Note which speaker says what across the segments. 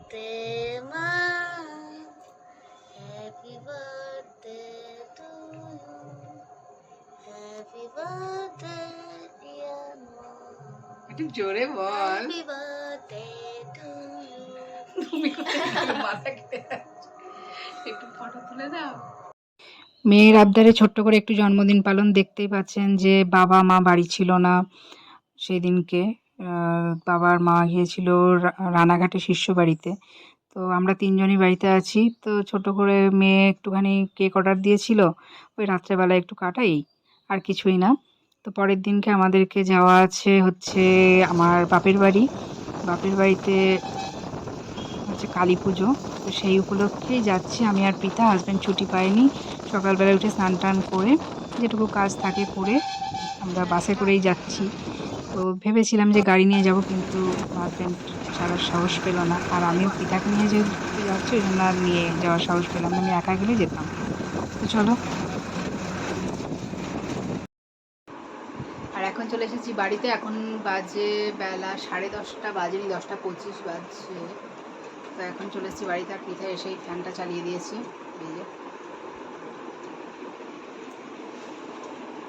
Speaker 1: birthday, Ma. Happy birthday to you. Happy birthday, dear Mom.
Speaker 2: একটু জোরে বল।
Speaker 1: Happy birthday to you.
Speaker 2: তুমি মাথা কেটে একটু ফটো তুলে দাও। মেয়ের আবদারে ছোট্ট করে একটু জন্মদিন পালন। দেখতেই পাচ্ছেন যে বাবা মা বাড়ি ছিল না সেই দিনকে। বাবার মা গিয়েছিল রানাঘাটে শিষ্য বাড়িতে। তো আমরা তিনজনই বাড়িতে আছি। তো ছোট করে মেয়ে একটুখানি কেক অর্ডার দিয়েছিল, ওই রাত্রেবেলা একটু কাটাই, আর কিছুই না। তো পরের দিনকে আমাদেরকে যাওয়া আছে হচ্ছে আমার বাপের বাড়ি। বাপের বাড়িতে হচ্ছে কালী পুজো। তো সেই উপলক্ষেই যাচ্ছি আমি আর পিতা। হাজব্যান্ড ছুটি পায়নি, সকালবেলা উঠে স্নান টান করে যেটুকু কাজ থাকে করে আমরা বাসে করেই যাচ্ছি। তো ভেবেছিলাম যে গাড়ি নিয়ে যাব, কিন্তু হাজব্যান্ড ছাড়ার সাহস পেল না। আর আমিও পিতাকে নিয়ে যেহেতু যাচ্ছি ওই জন্য আর নিয়ে যাওয়ার সাহস পেলাম না, আমি একা গেলে যেতাম। তো চলো। আর এখন চলে এসেছি বাড়িতে। এখন বাজে বেলা 10:30 বাজেনি, 10:25 বাজছে। তো এখন চলে এসেছি বাড়িতে। আর পিঠা এসেই ফ্যানটা চালিয়ে দিয়েছি। এই যে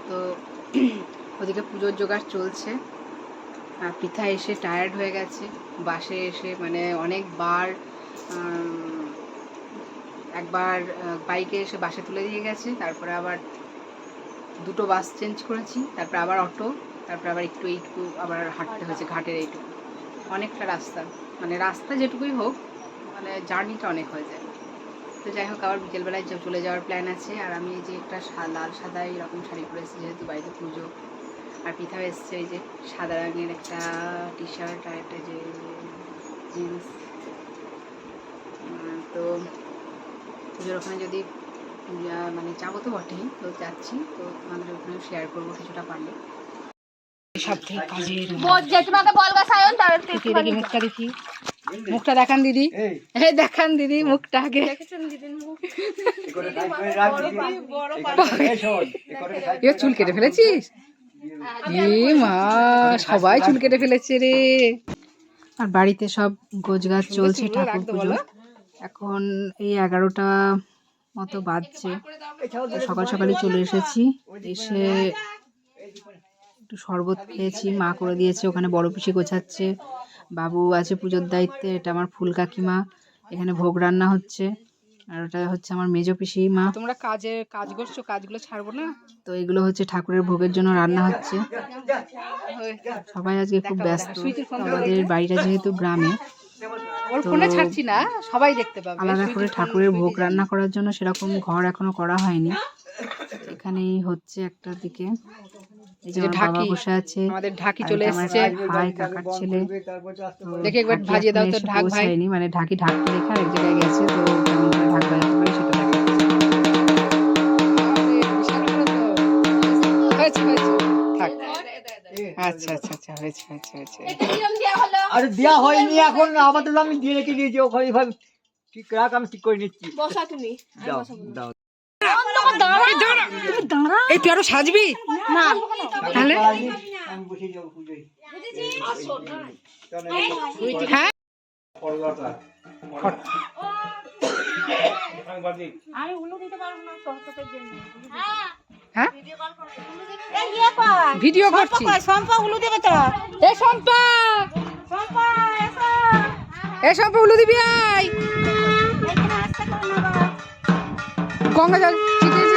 Speaker 2: তো ওদিকে পুজোর জোগাড় চলছে। আর পিঠা এসে টায়ার্ড হয়ে গেছে বাসে এসে, মানে অনেকবার, একবার বাইকে এসে বাসে তুলে দিয়ে গেছে, তারপরে আবার দুটো বাস চেঞ্জ করেছি, তারপরে আবার অটো, তারপরে আবার একটু আবার হাঁটতে হয়েছে ঘাটের এইটুকু। অনেকটা রাস্তা, মানে রাস্তা যেটুকুই হোক, মানে জার্নিটা অনেক হয়ে যায়। তো যাই হোক, আবার বিকেলবেলায় চলে যাওয়ার প্ল্যান আছে। আর আমি এই যে একটা লাল সাদা এরকম শাড়ি পরেছি, যেহেতু বাড়িতে পুজো। আর পিঠাও এসছে এই যে সাদা রঙের একটা টি শার্ট আর একটা যে জিন্স। তো পুজোর ওখানে যদি মানে যাবো তো বটেই, তো যাচ্ছি। তো তোমাদের ওখানে শেয়ার করবো কিছুটা পারলে। সব থেকে কাজের দেখি মুখটা, দেখি মুখটা দেখান দিদি। এই দেখান দিদি মুখটা আগে। চুল কেটে ফেলেছিস? মা, সবাই চুল কেটে ফেলেছে রে। আর বাড়িতে সব গোছগাছ চলছে ঠাকুর পুজো। এখন এই 11টা মতো বাজছে। সকাল সকালই চলে এসেছি। এসে একটু শরবত খেয়েছি, মা করে দিয়েছে। ওখানে বড় পিসি গোছাচ্ছে, বাবু আছে পুজোর দায়িত্বে। এটা আমার ফুল কাকিমা, এখানে ভোগ রান্না হচ্ছে। আর ওটা হচ্ছে আমার মেজো পিসি মা। তোমরা কাজ করছো, কাজগুলো ছাড়বো না তো। এগুলো হচ্ছে ঠাকুরের ভোগের জন্য রান্না হচ্ছে। সবাই আজকে খুব ব্যস্ত। আমাদের বাড়িটা যেহেতু গ্রামে, ছাড়ছি না, সবাই দেখতে পাবে। আলাদা করে ঠাকুরের ভোগ রান্না করার জন্য সেরকম ঘর এখনো করা হয়নি। এখানেই হচ্ছে একটা দিকে। এই যে বাবা বসে আছে, আমাদের ঢাকি চলে এসেছে, ভাই কাকার ছেলে। দেখে একবার ভাজিয়ে দাও তো ঢাক ভাই। মানে ঢাকি ঢাকতে রেখে আরেক জায়গায় গেছে, তো কেমন করে ঢাক বাজাতে পারে সেটা দেখা। আচ্ছা আচ্ছা আচ্ছা, হয়েছে হয়েছে হয়েছে।
Speaker 3: আরে দেয়া হয়নি এখন, আমাদের আমি দিয়ে রেখে দিয়েছি ওখানে। ভাই ঠিক রাখ, আমি ঠিক করে নিচ্ছি।
Speaker 1: বসা তুমি।
Speaker 3: দাও দাও।
Speaker 2: এই তুই আরো সাজবি
Speaker 1: না
Speaker 2: তাহলে?
Speaker 3: আমি বসে যাবো পুজোয়।
Speaker 2: হ্যাঁ,
Speaker 1: আমি উলু দিতে পারবো না তোর জন্য।
Speaker 2: হ্যাঁ
Speaker 1: এই ইয়ে কর,
Speaker 2: ভিডিও করছি।
Speaker 1: সম্পা উলু দেবে তো।
Speaker 2: এ শম্পা,
Speaker 1: সম্পা এসো।
Speaker 2: এ শম্পা উলু দিবি আয়।
Speaker 1: এখানে আসতে কর না বাবা।
Speaker 2: গঙ্গা জল ছিটিয়েছি।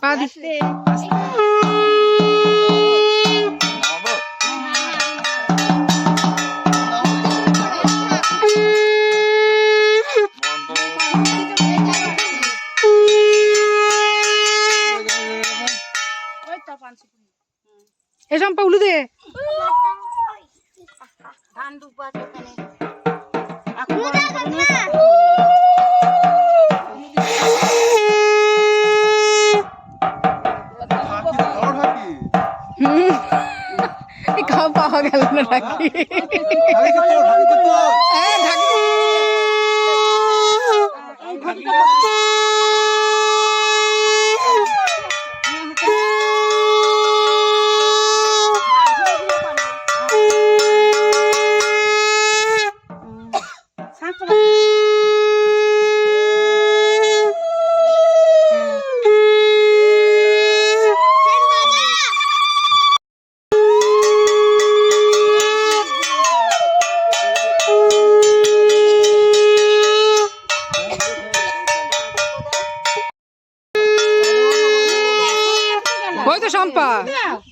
Speaker 2: পা দিস। এ শম্পা উলু দে।
Speaker 1: ধান ডুবা ওখানে।
Speaker 2: খাওয়া পাওয়া গেল না নাকি? হ্যাঁ ঢাকি।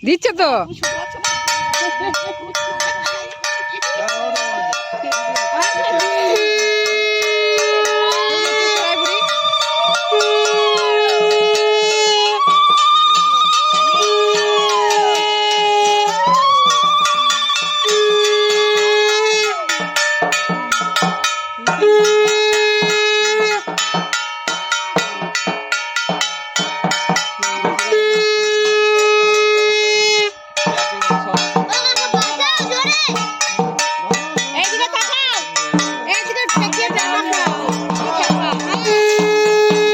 Speaker 2: দিচ্ছে তো।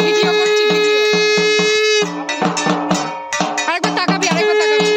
Speaker 2: ভিডিও করছি, ভিডিও। আরেকবার তাকাবি, আরেকবার তাকাবি।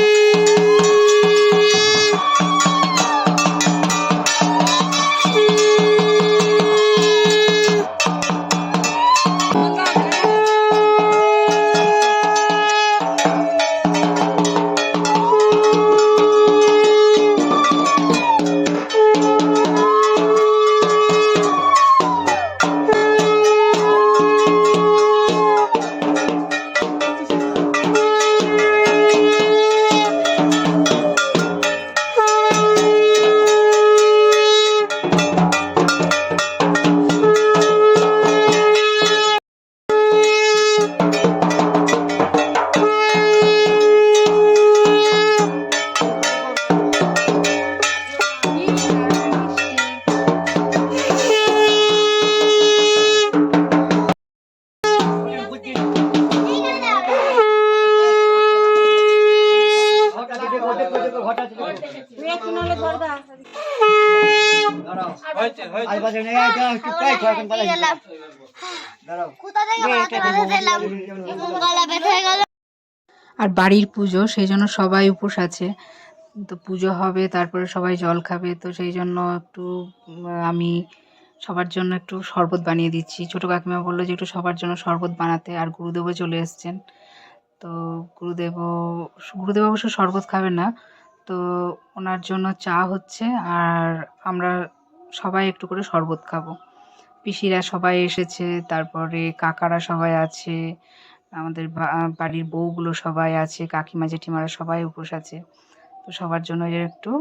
Speaker 1: তুই একটু নাহলে ধর দা।
Speaker 2: আর বাড়ির পুজো, সেই জন্য সবাই উপোস আছে। তো পুজো হবে, তারপরে সবাই জল খাবে, তো সেই জন্য একটু আমি সবার জন্য একটু শরবত বানিয়ে দিচ্ছি। ছোটো কাকিমা বললো যে একটু সবার জন্য শরবত বানাতে। আর গুরুদেবও চলে এসছেন। তো গুরুদেব অবশ্য শরবত খাবে না, তো ওনার জন্য চা হচ্ছে। আর আমরা সবাই একটু করে শরবত খাবো। পিসিরা সবাই এসেছে, তারপরে কাকারা সবাই আছে, আমাদের বাড়ির বউগুলো সবাই আছে, কাকিমা জেঠিমারা সবাই উপোস আছে। তো সবার জন্য এর একটু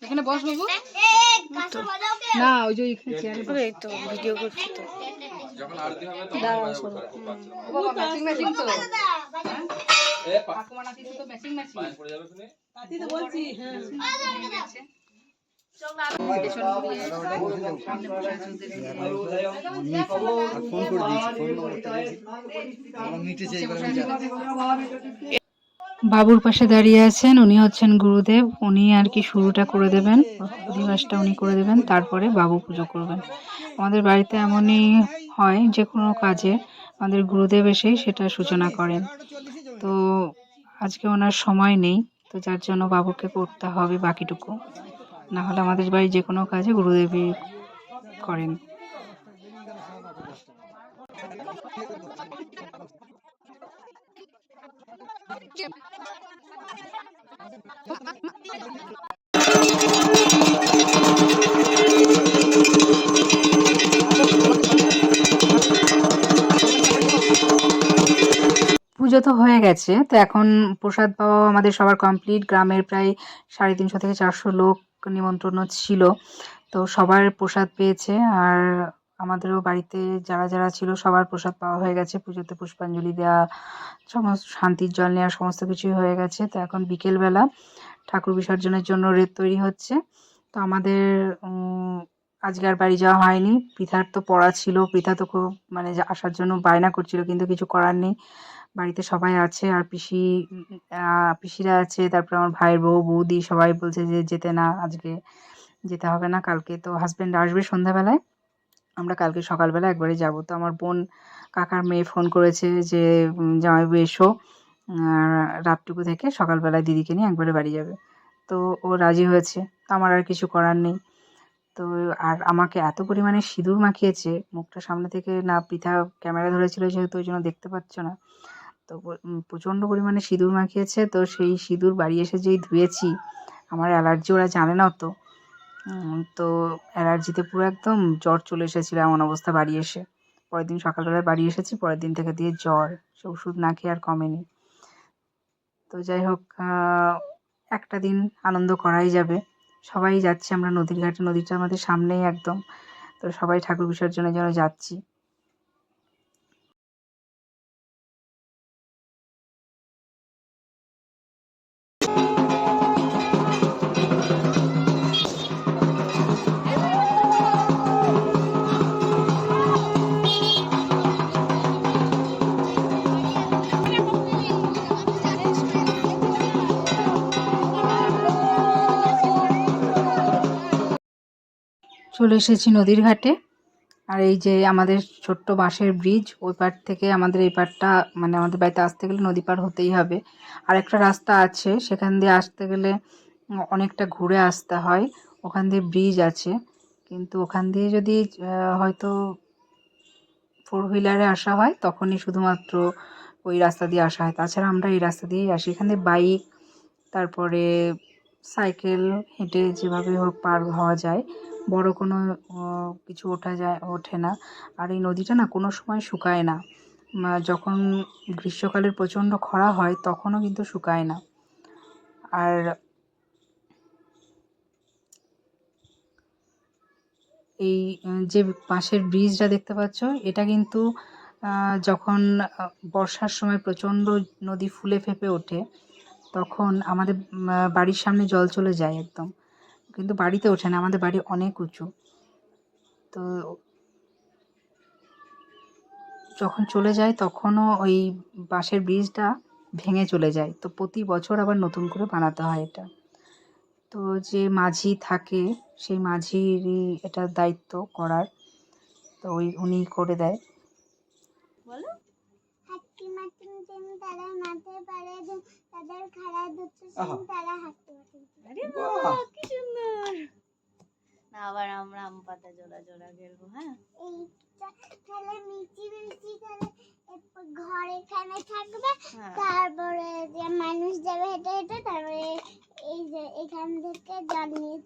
Speaker 2: এখানে বস বাবু। না, ওই যে এখানে চেয়ারে তো ভিডিও করছি তো। ম্যাচিং ম্যাচিং তো। ঠাকুমা নাতি তো ম্যাচিং ম্যাচিং। নাতি তো বলছি, হ্যাঁ। বাবুর পাশে দাঁড়িয়ে আছেন, উনি হচ্ছেন গুরুদেব। উনি আর কি শুরুটা করে দেবেন, অধিবাসটা উনি করে দেবেন, তারপরে বাবু পুজো করবেন। আমাদের বাড়িতে এমনই হয়, যে কোনো কাজে আমাদের গুরুদেব এসেই সেটা সূচনা করেন। তো আজকে ওনার সময় নেই, তো যার জন্য বাবুকে করতে হবে বাকিটুকু। না হলে আমাদের বাড়ির যে কোনো কাজে গুরুদেবই করেন। পুজো তো হয়ে গেছে, তো এখন প্রসাদ পাওয়া আমাদের সবার কমপ্লিট। গ্রামের প্রায় 350 থেকে 400 লোক নিমন্ত্রণ ছিল, তো সবার প্রসাদ পেয়েছে। আর আমাদেরও বাড়িতে যারা যারা ছিল সবার প্রসাদ পাওয়া হয়ে গেছে। পুজোতে পুষ্পাঞ্জলি দেওয়া, সমস্ত শান্তির জল নেওয়া, সমস্ত কিছুই হয়ে গেছে। তো এখন বিকেলবেলা ঠাকুর বিসর্জনের জন্য তৈরি হচ্ছে। তো আমাদের আজকে আর বাড়ি যাওয়া হয়নি। পৃথার তো পড়া ছিল, পৃথা তো খুব মানে আসার জন্য বায়না করছিল, কিন্তু কিছু করার নেই, বাড়িতে সবাই আছে। আর পিসিরা আছে, তারপরে আমার ভাইয়ের বউ বৌদি সবাই বলছে যে যেতে না, আজকে যেতে হবে না, কালকে তো হাজব্যান্ড আসবে সন্ধ্যাবেলায়, আমরা কালকে সকালবেলা একবারে যাব। তো আমার বোন কাকার মেয়ে ফোন করেছে যে জামাইবাবু এসো, রাতটুকু থেকে সকালবেলায় দিদিকে নিয়ে একবারে বাড়ি যাবে। তো ও রাজি হয়েছে। তো আমার আর কিছু করার নেই। তো আর আমাকে এত পরিমাণে সিঁদুর মাখিয়েছে, মুখটা সামনে থেকে না পৃথা ক্যামেরা ধরেছিল যেহেতু ওই জন্য দেখতে পাচ্ছ না। তো প্রচণ্ড পরিমাণে সিঁদুর মাখিয়েছে, তো সেই সিঁদুর বাড়ি এসে যেই ধুয়েছি, আমার অ্যালার্জি ওরা জানে না তো। তো অ্যালার্জিতে পুরো একদম জ্বর চলে এসেছিল এমন অবস্থা বাড়ি এসে। পরের দিন সকালবেলায় বাড়ি এসেছি, পরের দিন থেকে দিয়ে জ্বর, সে ওষুধ না খেয়ে আর কমেনি। তো যাই হোক, একটা দিন আনন্দ করাই যাবে। সবাই যাচ্ছি আমরা নদীর ঘাটে, নদীটা আমাদের সামনেই একদম। তো সবাই ঠাকুর বিসর্জনের জন্য যাচ্ছি। চলে এসেছি নদীর ঘাটে। আর এই যে আমাদের ছোট্ট বাঁশের ব্রিজ, ওই পার থেকে আমাদের এই পারটা, মানে আমাদের বাড়িতে আসতে গেলে নদী পার হতেই হবে। আর একটা রাস্তা আছে, সেখান দিয়ে আসতে গেলে অনেকটা ঘুরে আসতে হয়। ওখান দিয়ে ব্রিজ আছে, কিন্তু ওখান দিয়ে যদি হয়তো 4 হুইলারে আসা হয় তখনই শুধুমাত্র ওই রাস্তা দিয়ে আসা হয়, তাছাড়া আমরা এই রাস্তা দিয়েই আসি। এখানে বাইক, তারপরে সাইকেল, হেঁটে যেভাবে হোক পার হওয়া যায়, বড় কোনো কিছু ওঠে না। আর এই নদীটা না কোনো সময় শুকায় না। যখন গ্রীষ্মকালের প্রচণ্ড খরা হয় তখনও কিন্তু শুকায় না। আর এই যে পাশের ব্রিজটা দেখতে পাচ্ছ, এটা কিন্তু যখন বর্ষার সময় প্রচণ্ড নদী ফুলে ফেঁপে ওঠে, তখন আমাদের বাড়ির সামনে জল চলে যায় একদম, কিন্তু বাড়িতে ওঠে না, আমাদের বাড়ি অনেক উঁচু। তো যখন চলে যায় তখনও ওই বাঁশের ব্রিজটা ভেঙে চলে যায়, তো প্রতি বছর আবার নতুন করে বানাতে হয় এটা। তো যে মাঝি থাকে, সেই মাঝিরই এটা দায়িত্ব করার, তো উনি করে দেয়।
Speaker 1: বলো হাঁটতে মাঠে তারা মাঠে পারে তাদের খাড়া দুটো তারা হাঁটতে মাঠে। আরে বাহ কি সুন্দর। না আবার আমরা আম পাতা জোড়া জোড়া খেলবো। হ্যাঁ এইটা খেলে মিচি মিচি খেলে ঘরে এখানে থাকবে, তারপরে যে মানুষ যাবে হেঁটে হেঁটে, তারপরে এই যে এখান থেকে জল নিয়ে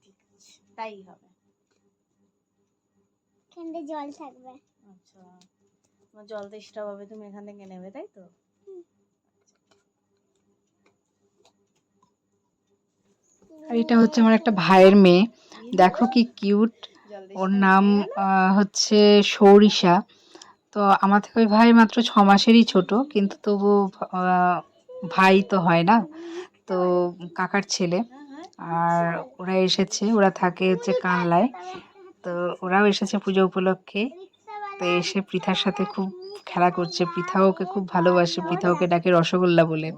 Speaker 1: ঠিক আছে তাই হবে, এখানে জল থাকবে। আচ্ছা তোমার জল তেষ্টা পাবে, তুমি এখান থেকে নেবে তাই তো।
Speaker 2: আর এটা হচ্ছে আমার একটা ভাইয়ের মেয়ে, দেখো কি কিউট। ওর নাম হচ্ছে সৌরিশা। তো আমার থেকে ওই ভাই মাত্র 6 মাসেরই ছোট, কিন্তু তবু ভাই তো হয় না, তো কাকার ছেলে। আর ওরা এসেছে, ওরা থাকে হচ্ছে কানলায়, তো ওরাও এসেছে পুজো উপলক্ষে। তো এসে পৃথার সাথে খুব খেলা করছে, পৃথাও ওকে খুব ভালোবাসে, পৃথা ওকে ডাকে রসগোল্লা বলে।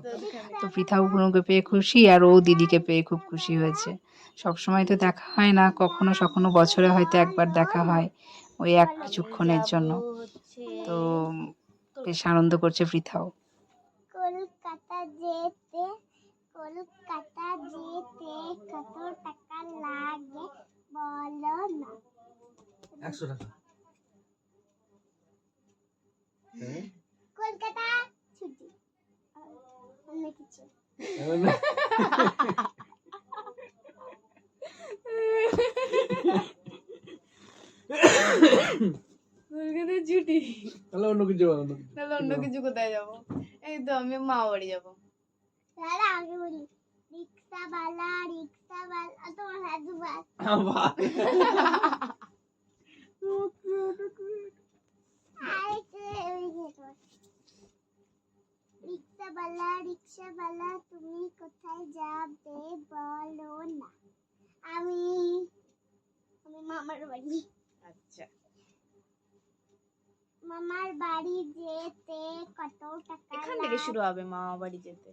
Speaker 2: তো পৃথা ওকে পেয়ে খুশি, আর ও দিদিকে পেয়ে খুব খুশি হয়েছে। সবসময় তো দেখা হয় না, কখনো কখনো বছরে হয়তো একবার দেখা হয়, ওই এক কিছুক্ষণের জন্য। তো বেশ আনন্দ করছে পৃথাও।
Speaker 1: কলকাতা যেতে কলকাতা যেতে কত টাকা লাগে বলো না।
Speaker 3: 100 টাকা।
Speaker 1: কলকাতা ছুটি অনেক কিছু। কলকাতা ছুটি
Speaker 3: তাহলে অন্য কিছু বলো,
Speaker 1: তাহলে অন্য কিছু কোথায় যাবো? এই তো আমি মা বাড়ি যাবো। তাহলে আগে বলি রিক্সাওয়ালা তোমার হাত দুবার রিক্সাওয়ালা তুমি কোথায় যাবে বলো না। আমি মামার বাড়ি। আচ্ছা মামার বাড়ি যেতে কত টাকা? এখান থেকে শুরু হবে মামা বাড়ি যেতে।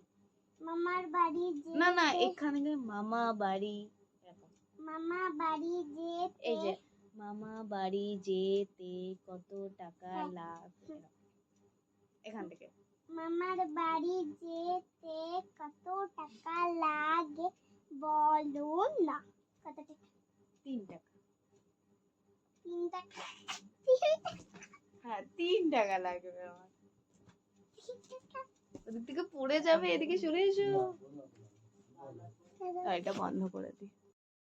Speaker 1: মামার বাড়ি যেতে না না এখানে মামা বাড়ি, মামা বাড়ি যেতে এই যে মামা বাড়ি যেতে কত টাকা লাগে, এখান থেকে মামার বাড়ি যেতে কত টাকা লাগে বলো না কত টাকা?
Speaker 4: 3 টাকা।
Speaker 1: 3 টাকা।
Speaker 4: হ্যাঁ 3 টাকা লাগবে আমার। ওদিক থেকে পড়ে যাবে, এদিকে সরে এসো। এটা বন্ধ করে দিই।